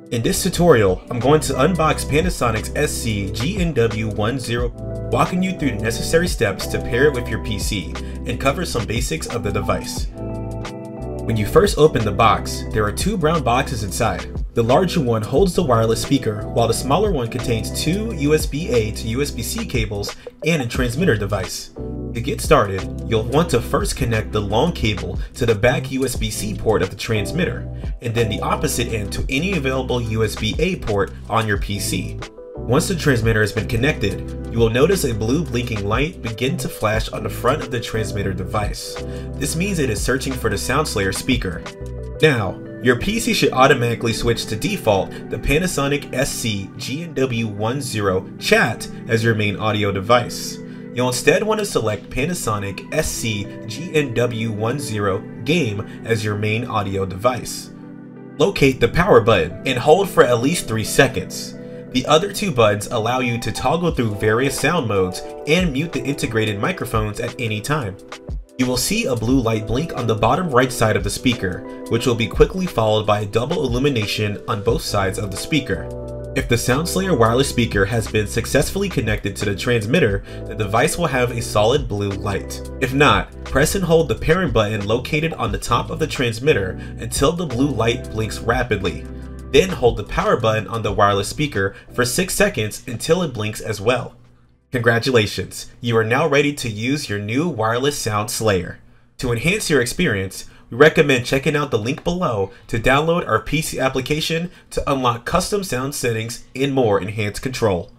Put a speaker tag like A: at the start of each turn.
A: In this tutorial, I'm going to unbox Panasonic's SC-GNW10, walking you through the necessary steps to pair it with your PC, and cover some basics of the device. When you first open the box, there are two brown boxes inside. The larger one holds the wireless speaker, while the smaller one contains two USB-A to USB-C cables and a transmitter device. To get started, you'll want to first connect the long cable to the back USB-C port of the transmitter, and then the opposite end to any available USB-A port on your PC. Once the transmitter has been connected, you will notice a blue blinking light begin to flash on the front of the transmitter device. This means it is searching for the SoundSlayer speaker. Now, your PC should automatically switch to default the Panasonic SC-GNW10 Chat as your main audio device. You'll instead want to select Panasonic SC-GNW10 Game as your main audio device. Locate the power button and hold for at least 3 seconds. The other two buttons allow you to toggle through various sound modes and mute the integrated microphones at any time. You will see a blue light blink on the bottom right side of the speaker, which will be quickly followed by a double illumination on both sides of the speaker. If the SoundSlayer wireless speaker has been successfully connected to the transmitter, the device will have a solid blue light. If not, press and hold the pairing button located on the top of the transmitter until the blue light blinks rapidly. Then hold the power button on the wireless speaker for 6 seconds until it blinks as well. Congratulations, you are now ready to use your new wireless SoundSlayer. To enhance your experience, we recommend checking out the link below to download our PC application to unlock custom sound settings and more enhanced control.